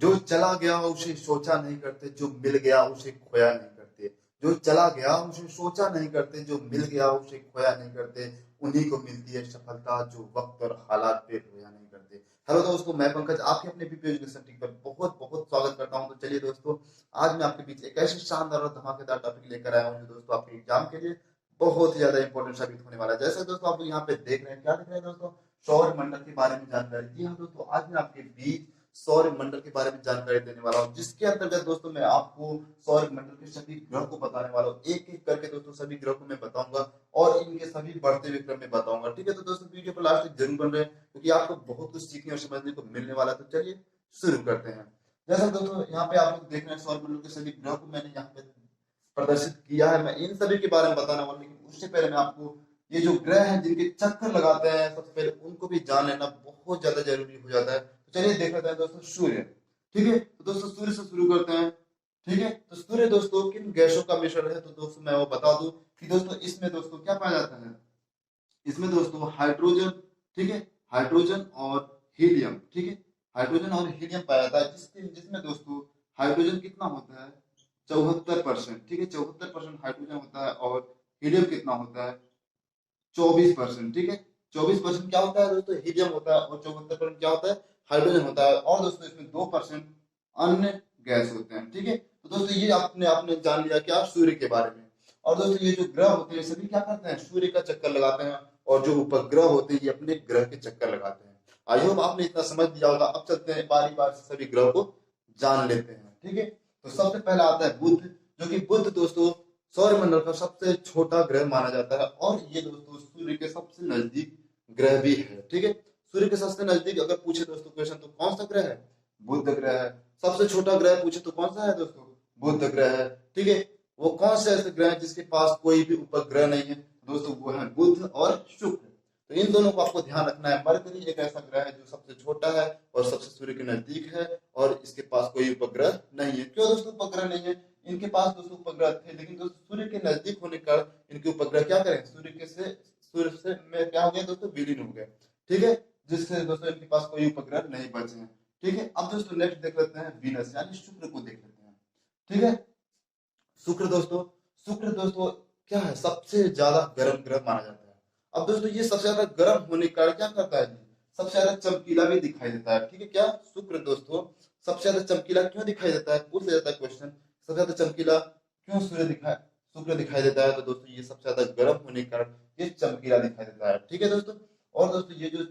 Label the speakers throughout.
Speaker 1: जो चला गया उसे सोचा नहीं करते, जो मिल गया उसे खोया नहीं करते। जो चला गया उसे सोचा नहीं करते, जो मिल गया उसे खोया नहीं करते। उन्हीं को मिलती है सफलता जो वक्त और हालात पे खोया नहीं करते। हेलो दोस्तों, मैं पंकज आपके अपने पीपी एजुकेशन टीम पर बहुत बहुत स्वागत करता हूं। तो चलिए दोस्तों, आज मैं आपके बीच एक ऐसे शानदार और धमाकेदार टॉपिक लेकर आया हूं जो दोस्तों आपके एग्जाम के लिए बहुत ही ज्यादा इंपॉर्टेंट साबित होने वाला है। जैसे दोस्तों आप लोग यहाँ पे देख रहे हैं, क्या देख रहे हैं दोस्तों? सौर मंडल के बारे में जानकारी। जी हाँ दोस्तों, आज मैं आपके बीच सौर मंडल के बारे में जानकारी देने वाला हूँ, जिसके अंतर्गत दोस्तों मैं आपको सौर मंडल के सभी ग्रह को बताने वाला हूँ। एक एक करके दोस्तों सभी ग्रह को मैं बताऊंगा और इनके सभी बढ़ते हुए क्रम में बताऊंगा। ठीक है, तो दोस्तों वीडियो को लास्ट तक जरूर बन रहे हैं, क्योंकि आपको बहुत कुछ सीखने और समझने को मिलने वाला है। तो चलिए शुरू करते हैं। जैसा दोस्तों यहाँ पे आप लोग देख रहे हैं, सौर मंडल के सभी ग्रह को मैंने यहाँ पे प्रदर्शित किया है। मैं इन सभी के बारे में बताने वाला हूँ, लेकिन उससे पहले मैं आपको ये जो ग्रह हैं जिनके चक्कर लगाते हैं, सबसे पहले उनको भी जान लेना बहुत ज्यादा जरूरी हो जाता है। तो चलिए देख लेते हैं दोस्तों सूर्य। ठीक है, तो दोस्तों सूर्य से शुरू करते हैं। ठीक है, तो सूर्य दोस्तों किन गैसों का मिश्रण है? तो दोस्तों मैं वो बता दूं कि दोस्तों इसमें दोस्तों क्या पाया जाता है। इसमें दोस्तों हाइड्रोजन, ठीक है, हाइड्रोजन और हीलियम, ठीक है, हाइड्रोजन और हीलियम पाया जाता है, जिसमें दोस्तों हाइड्रोजन कितना होता है? 74%। ठीक है, 74% हाइड्रोजन होता है। और हीलियम कितना होता है? 24%। ठीक है, 24% क्या होता है दोस्तों? हीलियम होता है। और 74% क्या होता है? हाइड्रोजन होता है। और दोस्तों इसमें 2% अन्य गैस होते हैं। ठीक है, तो दोस्तों ये आपने आपने जान लिया क्या सूर्य के बारे में। और दोस्तों ये जो ग्रह होते हैं सभी क्या करते हैं? सूर्य का चक्कर लगाते हैं। और जो उपग्रह होते हैं ये अपने ग्रह के चक्कर लगाते हैं। आई होप आपने इतना समझ लिया होगा। अब चलते हैं बारी बारी से सभी ग्रह को जान लेते हैं। ठीक है, तो सबसे पहला आता है बुध, जो कि बुध दोस्तों सौरमंडल का सबसे छोटा ग्रह माना जाता है। और ये दोस्तों सूर्य के सबसे नजदीक ग्रह भी है। ठीक है, सूर्य के सबसे नजदीक अगर पूछे दोस्तों क्वेश्चन तो कौन सा ग्रह है? बुध ग्रह है। सबसे छोटा ग्रह पूछे तो कौन सा है दोस्तों? बुध ग्रह है। ठीक है, वो कौन से ऐसे ग्रह है जिसके पास कोई भी उपग्रह नहीं है? दोस्तों वो है बुध और शुक्र। तो इन दोनों को आपको ध्यान रखना है। मरकरी एक ऐसा ग्रह है जो सबसे छोटा है और सबसे सूर्य के नजदीक है, और इसके पास कोई उपग्रह नहीं है। क्यों दोस्तों उपग्रह नहीं है? इनके पास दोस्तों उपग्रह थे, लेकिन दोस्तों सूर्य के नजदीक होने का इनके उपग्रह क्या करें? सूर्य से में क्या हो गया दोस्तों? विलीन हो गए। ठीक है, जिससे दोस्तों इनके पास कोई उपग्रह नहीं बचे हैं। ठीक है, अब दोस्तों नेक्स्ट देख लेते हैं वीनस यानी शुक्र को देख लेते हैं। ठीक है, शुक्र दोस्तों, शुक्र दोस्तों क्या है? सबसे ज्यादा गर्म ग्रह माना जाता है। अब दोस्तों ये सबसे ज्यादा गर्म होने के कारण क्या करता है? सबसे ज्यादा चमकीला भी दिखाई देता है। ठीक है, क्या शुक्र दोस्तों सबसे ज्यादा चमकीला क्यों दिखाई देता है? पूछ लिया जाता है क्वेश्चन, सबसे ज्यादा चमकीला क्यों शुक्र दिखाई देता है? तो दोस्तों ये सबसे ज्यादा गर्म होने के कारण ये चमकीला दिखाई देता है। ठीक है दोस्तों, और दोस्तों ये जो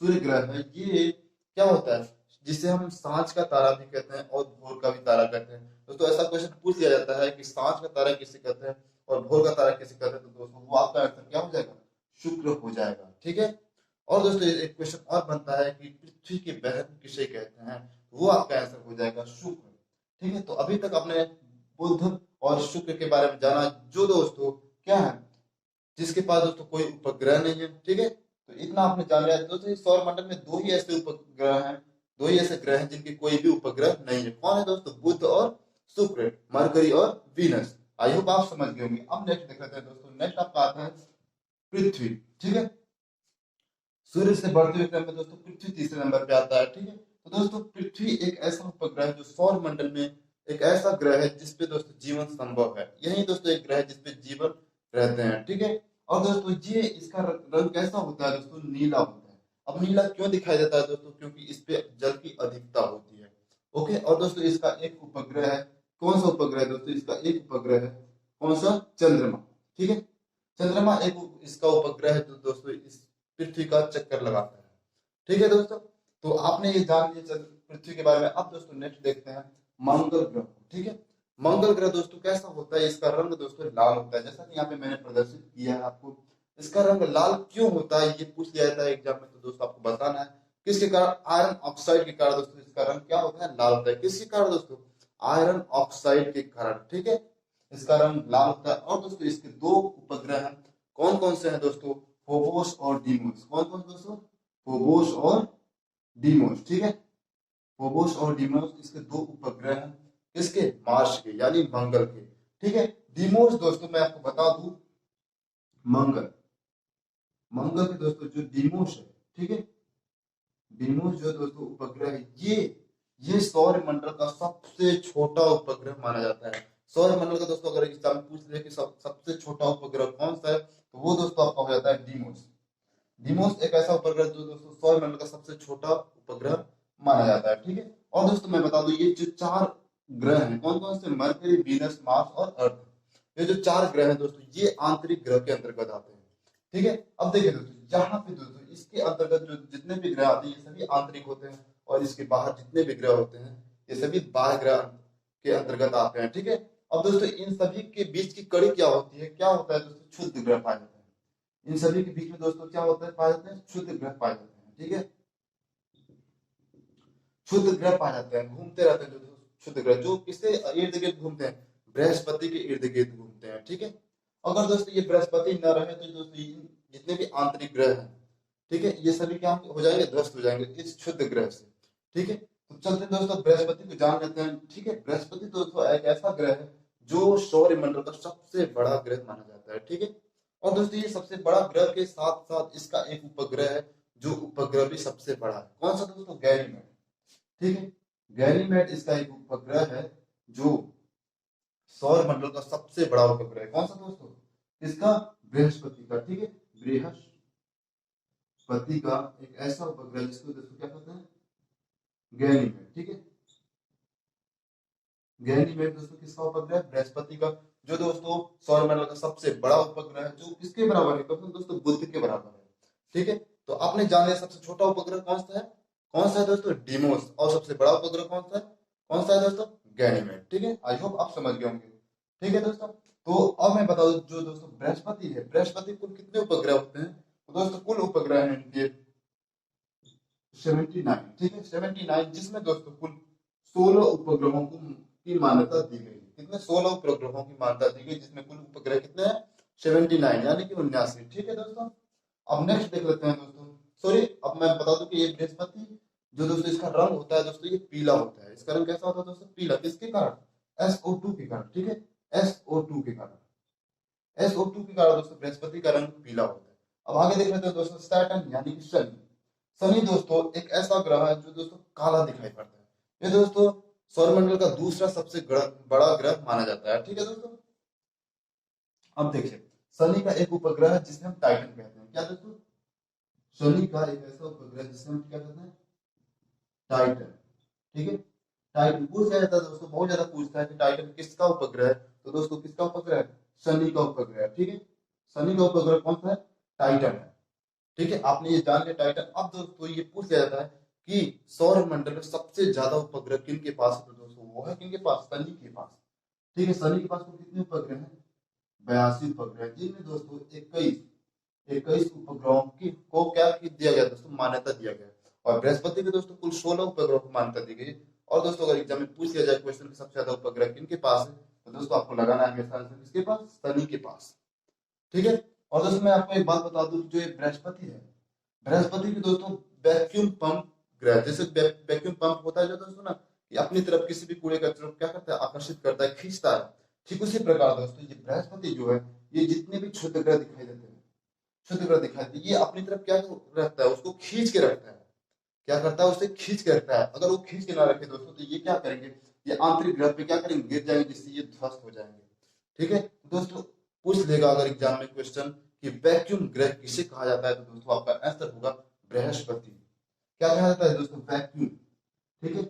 Speaker 1: सूर्य ग्रह है ये क्या होता है? जिसे हम सांझ का तारा भी कहते हैं और भोर का भी तारा कहते हैं। दोस्तों ऐसा क्वेश्चन पूछ लिया जाता है कि सांझ का तारा किसे कहते हैं और भोर का तारा किसे कहते हैं, तो दोस्तों वो आपका आंसर क्या हो जाएगा? शुक्र हो जाएगा। ठीक है, और दोस्तों एक क्वेश्चन और बनता है कि पृथ्वी की बहन किसे कहते हैं? वो आपका आंसर हो जाएगा शुक्र। ठीक है, तो अभी तक आपने बुध और शुक्र के बारे में जाना, जो दोस्तों क्या है, जिसके पास दोस्तों कोई उपग्रह नहीं है। ठीक है, तो इतना आपने जान लिया। दोस्तों इस सौर मंडल में दो ही ऐसे उपग्रह हैं, दो ही ऐसे ग्रह हैं जिनके कोई भी उपग्रह नहीं है। कौन है दोस्तों? बुध और शुक्र, मरकरी और वीनस। आई होप आप समझ गए होंगे। अब नेक्स्ट देख लेते हैं दोस्तों। नेक्स्ट आपका आता है पृथ्वी। ठीक है, सूर्य से बढ़ते हुए क्रम में दोस्तों पृथ्वी तीसरे नंबर पे आता है। ठीक है, तो दोस्तों पृथ्वी एक ऐसा उपग्रह है जो सौर मंडल में एक ऐसा ग्रह है जिसपे दोस्तों जीवन संभव है। यही दोस्तों एक ग्रह है जिसपे जीवन रहते हैं। ठीक है, और दोस्तों ये इसका रंग कैसा होता है दोस्तों? नीला होता है। अब नीला क्यों दिखाई देता है दोस्तों? क्योंकि इस पे जल की अधिकता होती है। ओके, और दोस्तों इसका एक उपग्रह है। कौन सा उपग्रह है दोस्तों? इसका एक उपग्रह है। कौन सा? चंद्रमा। ठीक है, चंद्रमा एक इसका उपग्रह है जो दोस्तों इस पृथ्वी का चक्कर लगाता है। ठीक है दोस्तों, तो आपने ये जान लिया पृथ्वी के बारे में। अब दोस्तों नेक्स्ट देखते हैं मंगल ग्रह। ठीक है, मंगल ग्रह दोस्तों कैसा होता है? इसका रंग दोस्तों लाल होता है, जैसा कि यहाँ पे मैंने प्रदर्शित किया है आपको। इसका रंग लाल क्यों होता है ये पूछ लिया जाता है एग्जाम में, तो दोस्तों आपको बताना है किसके कारण? आयरन ऑक्साइड के कारण दोस्तों इसका रंग क्या होता है? लाल होता है। किसके कारण दोस्तों? आयरन ऑक्साइड के कारण। ठीक है, इसका रंग लाल होता है। और दोस्तों इसके दो उपग्रह हैं। कौन कौन से हैं दोस्तों? फोबोस और डीमोस। कौन कौन दोस्तों? फोबोस और डीमोस। ठीक है, फोबोस और डीमोस इसके दो उपग्रह हैं। किसके? मार्स के यानी मंगल के। ठीक है, डीमोस दोस्तों मैं आपको बता दूं, मंगल मंगल के दोस्तों जो डीमोस है, ठीक है, डीमोस जो दोस्तों उपग्रह है, ये ये सौरमंडल का सबसे छोटा उपग्रह माना जाता है। सौरमंडल का दोस्तों अगर एग्जाम पूछ ले कि सबसे छोटा उपग्रह कौन सा है, तो वो दोस्तों आपका हो जाता है डीमोस। डीमोस एक ऐसा उपग्रह जो दोस्तों सौरमंडल का सबसे छोटा उपग्रह माना जाता है, ठीक है। और दोस्तों मैं बता दूं, ये जो चार ग्रह हैं कौन कौन से, मरकरी, वीनस, मार्स और अर्थ, ये जो चार ग्रह हैं दोस्तों ये आंतरिक ग्रह के अंतर्गत आते हैं, ठीक है। अब देखिए दोस्तों, यहाँ पे दोस्तों इसके अंतर्गत जो जितने भी ग्रह आते हैं ये सभी आंतरिक होते हैं, और इसके बाहर जितने भी ग्रह होते हैं ये सभी बाह्य ग्रह के अंतर्गत आते हैं, ठीक है। अब दोस्तों इन सभी के बीच की कड़ी क्या होती है, क्या होता है दोस्तों, क्षुद्र ग्रह पाए जाते हैं। इन सभी के बीच में दोस्तों क्या होता है, पाए जाते हैं क्षुद्र ग्रह पाए जाते हैं, ठीक है। क्षुद्र ग्रह पाए जाते हैं, घूमते रहते हैं जो क्षुद्र ग्रह, जो किसके इर्द गिर्द घूमते हैं, बृहस्पति के इर्द गिर्द घूमते हैं, ठीक है। अगर दोस्तों ये बृहस्पति न रहे तो दोस्तों जितने भी आंतरिक ग्रह हैं, ठीक है, ये सभी क्या हो जाएंगे, ध्वस्त हो जाएंगे इस क्षुद्र ग्रह से, ठीक है। तो चलते दोस्तों बृहस्पति को जान लेते हैं, ठीक है। बृहस्पति दोस्तों एक ऐसा ग्रह है जो सौरमंडल का सबसे बड़ा ग्रह माना जाता है, ठीक है। और दोस्तों ये सबसे बड़ा ग्रह के साथ साथ इसका एक उपग्रह है, जो उपग्रह भी सबसे बड़ा है, कौन सा दोस्तों, गैनीमेड, ठीक है। गैनीमेड इसका एक उपग्रह है जो सौर मंडल का सबसे बड़ा उपग्रह है, कौन सा दोस्तों, इसका बृहस्पति का, ठीक है। बृहस्पति का एक ऐसा उपग्रह जिसको दोस्तों क्या कहते हैं, गैनीमेड, ठीक है। गैनीमेड दोस्तों किसका उपग्रह है, बृहस्पति का, जो दोस्तों सौरमंडल का सबसे बड़ा उपग्रह है, जो किसके बराबर है, दोस्तों बुध के बराबर है, ठीक है। तो आपने जान लिया सबसे छोटा उपग्रह कौन सा है, कौन सा है दोस्तों, डीमोस, और सबसे बड़ा उपग्रह कौन सा है दोस्तों, गैनीमेड, ठीक है। आई होप आप समझ गए होंगे, ठीक है दोस्तों। तो अब मैं बता दूं, जो दोस्तों बृहस्पति है, बृहस्पति कुल कितने उपग्रह होते हैं, तो दोस्तों कुल उपग्रह हैं इनके 79, ठीक है, 79, जिसमें दोस्तों कुल 16 उपग्रहों को की मान्यता दी गई। कितने, 16 उपग्रहों की मान्यता दी गई, जिसमें कुल उपग्रह कितने हैं, 79 यानी कि 79, ठीक है दोस्तों। अब नेक्स्ट देख लेते हैं दोस्तों, सॉरी अब मैं बता दूं कि ये बृहस्पति जो दोस्तों इसका रंग होता है दोस्तों ये पीला होता है, इसका रंग कैसा होता है दोस्तों, पीला, किसके कारण, SO2 के कारण, ठीक है, SO2 के कारण, SO2 के कारण दोस्तों बृहस्पति का रंग पीला होता है। अब आगे देख लेते हैं दोस्तों सैटर्न यानी कि शनि। शनि दोस्तों एक ऐसा ग्रह है जो दोस्तों काला दिखाई पड़ता है, ये दोस्तों सौरमंडल का दूसरा सबसे बड़ा ग्रह माना जाता है, ठीक है दोस्तों। अब देखिए शनि का एक उपग्रह है जिसे हम टाइटन कहते हैं, क्या दोस्तों, शनि का एक ऐसा उपग्रह जिसे हम क्या कहते हैं, टाइटन, ठीक है। टाइटन पूछ लिया जाता है दोस्तों, बहुत ज्यादा पूछता है कि टाइटन किसका उपग्रह है, तो दोस्तों किसका उपग्रह है, शनि का उपग्रह है, ठीक है। शनि का उपग्रह कौन सा है, टाइटन है, ठीक है। आपने ये जान लिया टाइटन। अब दोस्तों ये पूछ लिया जाता है कि सौर मंडल में सबसे ज्यादा उपग्रह किन के पास है, तो दोस्तों वो है किन के पास, शनि के पास, ठीक है। शनि के पास तो कितने उपग्रह हैं, 82 उपग्रह, जिनमें दोस्तों 21 उपग्रहों की को क्या दिया गया दोस्तों, मान्यता दिया गया। और बृहस्पति के दोस्तों कुल 16 उपग्रहों को मान्यता दी गई। और दोस्तों अगर एग्जाम में पूछ लिया जाए क्वेश्चन सबसे ज्यादा उपग्रह किनके पास है, तो दोस्तों आपको लगाना है हमेशा आंसर किसके पास, शनि के पास, ठीक है। और दोस्तों मैं आपको एक बात बता दूं, जो ये बृहस्पति है, बृहस्पति की दोस्तों वैक्यूम पंप ग्रह, जैसे वैक्यूम पंप होता है जो दोस्तों ना, कि अपनी तरफ किसी भी कूड़े का तरफ क्या करता है, आकर्षित करता है, खींचता है, ठीक उसी प्रकार दोस्तों ये बृहस्पति जो है, ये जितने भी क्षुद्र ग्रह दिखाई देते हैं, क्षुद्र ग्रह दिखाई देते ये अपनी तरफ क्या रखता है, उसको खींच के रखता है, क्या करता है, उसे खींच के रखता है। अगर वो खींच के ना रखे दोस्तों तो ये क्या करेंगे, ये आंतरिक ग्रह पे क्या करेंगे, गिर जाएंगे, जिससे ये ध्वस्त हो जाएंगे, ठीक है दोस्तों। पूछ लेगा अगर एग्जाम में क्वेश्चन कि वैक्यूम ग्रह किसे कहा जाता है, तो दोस्तों आपका आंसर होगा बृहस्पति। क्या कहा जाता है दोस्तों, वैक्यूम, ठीक है।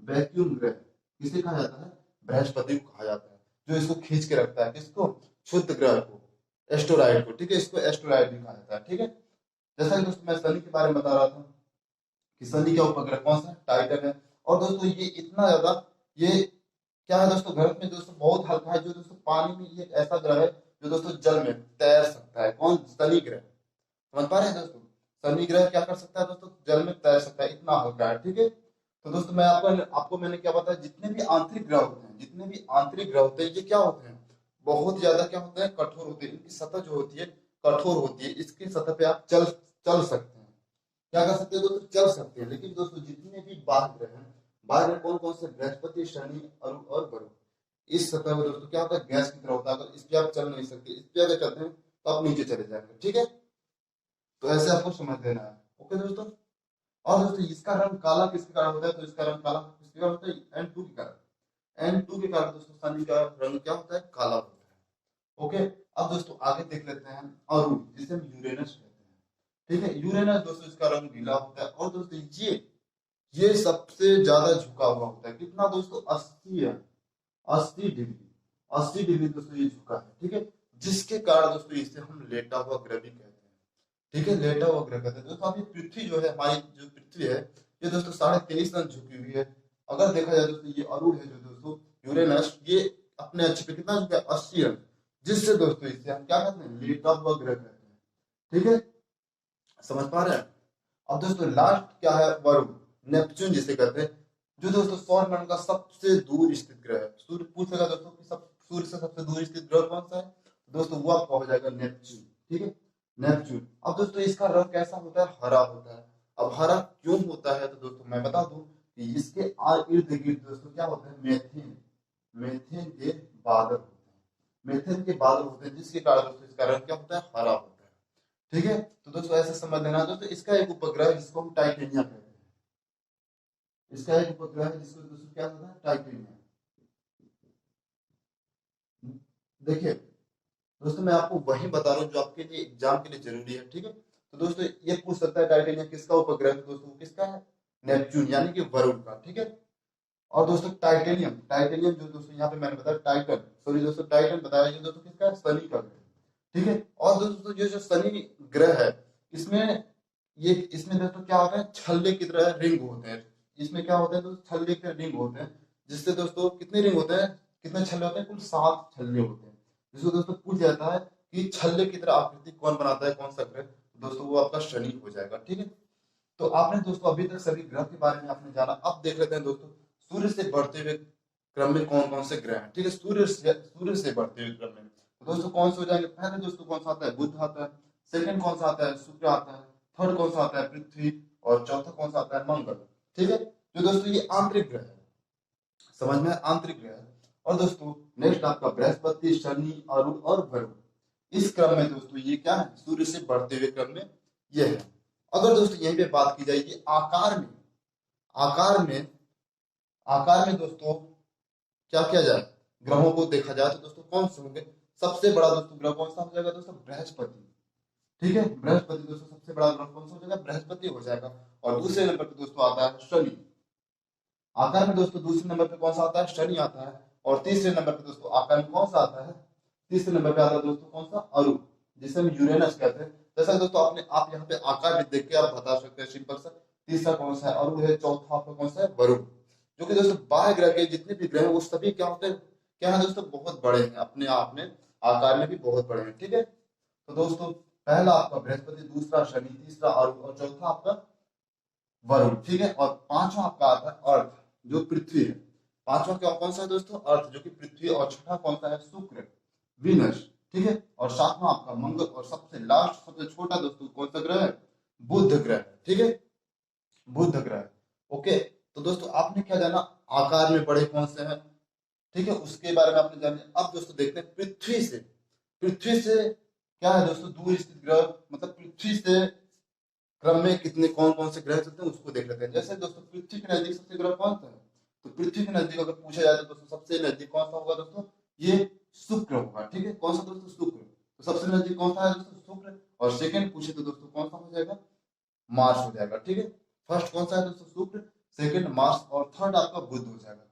Speaker 1: वैक्यूम ग्रह किसे कहा जाता है, बृहस्पति को कहा जाता है, जो इसको खींच के रखता है, किसको, क्षुद्र ग्रह को, एस्टेरॉइड को, ठीक है, इसको एस्टेरॉइड भी कहा जाता है, ठीक है। जैसा कि दोस्तों मैं शनि के बारे में बता रहा था कि शनि का उपग्रह कौन सा है, टाइटन है। और दोस्तों ये इतना ज्यादा, ये क्या है दोस्तों, ग्रह में दोस्तों बहुत हल्का है, जो दोस्तों पानी में ये एक ऐसा ग्रह है जो दोस्तों जल में तैर सकता है, कौन, शनि ग्रह, समझ पा रहे हैं दोस्तों, शनि ग्रह क्या कर सकता है दोस्तों, जल में तैर सकता है, इतना हल्का है, ठीक है। तो दोस्तों मैं आपको मैंने क्या बताया, जितने भी आंतरिक ग्रह होते हैं, जितने भी आंतरिक ग्रह होते हैं, ये क्या होते हैं, बहुत ज्यादा क्या होते हैं, कठोर होते हैं, इनकी सतह जो होती है कठोर होती है, इसकी सतह पे आप चल चल सकते हैं, क्या कर सकते हैं दोस्तों, चल सकते हैं। लेकिन दोस्तों जितने भी बाह्य ग्रह हैं, बाह्य ग्रह कौन कौन से, बृहस्पति, शनि और गुरु, इस सतह में दोस्तों क्या होता है, गैस की तरह होता है, अगर इस पे आप चल नहीं सकते, इस पे अगर चलते हैं तो आप नीचे चले जाएंगे, ठीक है। तो ऐसे आपको समझ लेना है, ओके दोस्तों। और दोस्तों इसका रंग काला किसके कारण होता है, तो इसका रंग काला किसके कारण होता है, N2 के कारण। N2 के कारण दोस्तों शनि का रंग क्या होता है, काला होता है। ओके, अब दोस्तों आगे देख लेते हैं अरुण, जिसे हम यूरेनस कहते हैं। ठीक है, यूरेनस दोस्तों इसका रंग नीला होता है। और दोस्तों ये सबसे ज्यादा झुका हुआ होता है, कितना दोस्तों, 80 है, 80 डिग्री, 80 डिग्री दोस्तों ये झुका है। ठीक है, जिसके कारण दोस्तों इसे हम लेटा हुआ ग्रह भी कहते हैं। ठीक है, लेटा हुआ ग्रह कहते हैं दोस्तों। अभी पृथ्वी जो है, हमारी जो पृथ्वी है, ये दोस्तों 23.5 झुकी हुई है। अगर देखा जाए दोस्तों, ये अरुण है जो दोस्तों यूरेनस, ये अपने अक्ष पे कितना झुका है, 80 अंश, जिससे दोस्तों इसे हम क्या कहते हैं, लेटा हुआ ग्रह कहते हैं। ठीक है, समझ पा रहे हैं। अब दोस्तों लास्ट क्या है, वरुण, नेपच्यून जिसे कहते हैं, जो दोस्तों सौर मंडल का सबसे दूर स्थित ग्रह है। सूर्य पूछेगा दोस्तों कि सब सूर्य से सबसे दूर स्थित ग्रह कौन सा है, तो दोस्तों वो आपका हो जाएगा नेपच्यून। ठीक है, नेपच्यून। अब दोस्तों इसका रंग कैसा होता है, हरा होता है। अब हरा क्यों होता है, तो दोस्तों मैं बता दूं कि इसके इर्द गिर्द दोस्तों क्या होता है, मेथेन, मेथेन के बादल होते हैं, मेथेन के बादल होते हैं, जिसके कारण दोस्तों इसका रंग क्या होता है, हरा होता है। ठीक है, तो दोस्तों ऐसे समझ लेना दोस्तों, इसका एक उपग्रह है जिसको हम टाइटेनियम कहते हैं, इसका एक उपग्रह है जिसको दोस्तों क्या होता है, टाइटेनियम। देखिए दोस्तों, मैं आपको वही बता रहा हूँ जो आपके लिए एग्जाम के लिए जरूरी है। ठीक है, तो दोस्तों ये पूछ सकता है टाइटेनियम किसका उपग्रह है, तो दोस्तों किसका है, नेपच्यून यानी कि वरुण का। ठीक है, और दोस्तों टाइटेनियम, टाइटेनियम जो दोस्तों यहाँ पे मैंने बताया टाइटन, सॉरी दोस्तों टाइटन बताया, ये दोस्तों किसका है, शनि का ग्रह। ठीक है, और दोस्तों ये जो शनि ग्रह है, इसमें इसमें दोस्तों क्या होता है, छल्ले की तरह रिंग होते हैं। इसमें क्या होता है दोस्तों, छल्ले के रिंग होते हैं, जिससे दोस्तों कितने रिंग होते हैं, कितने छल्ले होते हैं, कुल 7 छल्ले होते हैं। जिसको दोस्तों पूछ जाता है कि छल्ले की तरह आकृति कौन बनाता है, कौन सा ग्रह, तो दोस्तों वो आपका शनि हो जाएगा। ठीक है, तो आपने दोस्तों अभी तक सभी ग्रह के बारे में आपने जाना। अब देख लेते हैं दोस्तों सूर्य से बढ़ते हुए क्रम में कौन कौन से ग्रह हैं। ठीक है, सूर्य से बढ़ते हुए क्रम में तो दोस्तों कौन से हो जाएंगे, पहले दोस्तों कौन सा आता है, बुध आता है। सेकंड कौन सा आता है, शुक्र आता है। थर्ड कौन सा आता है, पृथ्वी। और चौथा कौन सा आता है, मंगल। ठीक है, जो दोस्तों ये आंतरिक ग्रह है, समझ में, आंतरिक ग्रह है। और दोस्तों नेक्स्ट आपका बृहस्पति, शनि, अरुण और वरुण, इस क्रम में दोस्तों ये क्या है, सूर्य से बढ़ते हुए क्रम में ये है। अगर दोस्तों यहीं पे बात की जाएगी आकार में, आकार में आकार में दोस्तों क्या किया जाए, ग्रहों को देखा जाए तो दोस्तों कौन से होंगे, सबसे बड़ा दोस्तों ग्रह कौन सा हो जाएगा दोस्तों, बृहस्पति। ठीक है, बृहस्पति दोस्तों सबसे बड़ा ग्रह कौन सा हो जाएगा, बृहस्पति हो जाएगा। और दूसरे नंबर पे दोस्तों आता है शनि। आकार में दोस्तों दूसरे नंबर पे कौन सा आता है, शनि आता है। और तीसरे नंबर पे दोस्तों आकार में कौन सा आता है, तीसरे नंबर पे आता है दोस्तों कौन सा, अरुण, जिसे हम यूरेनस कहते हैं। जैसा दोस्तों आप यहाँ पे आकार में देख के आप बता सकते हैं सिंपल सा, तीसरा कौन सा है, अरुण है। चौथा आपका कौन सा है, वरुण। जो कि दोस्तों बाह्य ग्रह के जितने भी ग्रह हैं वो सभी क्या होते हैं, क्या है दोस्तों, बहुत बड़े हैं, अपने आप में आकार में भी बहुत बड़े हैं। ठीक है, तो दोस्तों पहला आपका बृहस्पति, दूसरा शनि, तीसरा अरुण और चौथा आपका वरुण। ठीक है, और पांचवा आपका आता है अर्थ, जो पृथ्वी है। पांचवा क्या कौन सा है दोस्तों, अर्थ, जो कि पृथ्वी। और छठा कौन सा है, शुक्र, विनस। ठीक है, और सातवां आपका मंगल। और सबसे लास्ट सबसे छोटा दोस्तों कौन सा ग्रह है, बुध ग्रह। ठीक है, बुध ग्रह। ओके, तो दोस्तों आपने क्या जाना, आकार में बड़े कौन से हैं, ठीक है, उसके बारे में आपने जाने। अब दोस्तों देखते हैं पृथ्वी से क्या है दोस्तों, दूर स्थित ग्रह, मतलब पृथ्वी से क्रम में कितने कौन कौन से ग्रह चलते हैं उसको देख लेते हैं। जैसे दोस्तों पृथ्वी के नजदीक सबसे ग्रह कौन सा है, तो पृथ्वी के नजदीक अगर पूछा जाए तो दोस्तों सबसे नजदीक कौन सा होगा दोस्तों, ये शुक्र होगा। ठीक है, कौन सा दोस्तों, शुक्र। तो सबसे नजदीक कौन सा है दोस्तों, शुक्र। और सेकंड पूछे तो दोस्तों कौन सा हो जाएगा, मार्स हो जाएगा। ठीक है, फर्स्ट कौन सा है दोस्तों, शुक्र, सेकंड मार्स, और थर्ड आपका बुध हो जाएगा।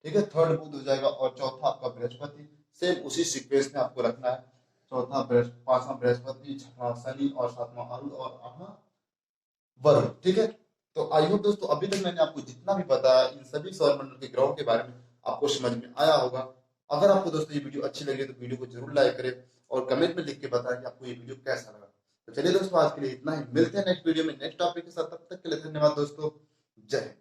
Speaker 1: ठीक है, थर्ड बुध हो जाएगा, और चौथा आपका बृहस्पति। सेम उसी सीक्वेंस में आपको रखना है, चौथा बृहस्पति, पांचवा बृहस्पति, छठवां शनि, और सातवां अरुण, और आठवां वरुण। ठीक है, तो आई होप दोस्तों अभी तक मैंने आपको जितना भी बताया इन सभी सौरमंडल के ग्रहों के बारे में आपको समझ में आया होगा। अगर आपको दोस्तों ये वीडियो अच्छी लगी तो वीडियो को जरूर लाइक करें और कमेंट में लिख के बताएं कि आपको ये वीडियो कैसा लगा। तो चलिए दोस्तों आज के लिए इतना ही, मिलते हैं नेक्स्ट वीडियो में नेक्स्ट टॉपिक के साथ। तब तक के लिए धन्यवाद दोस्तों, जय हिंद।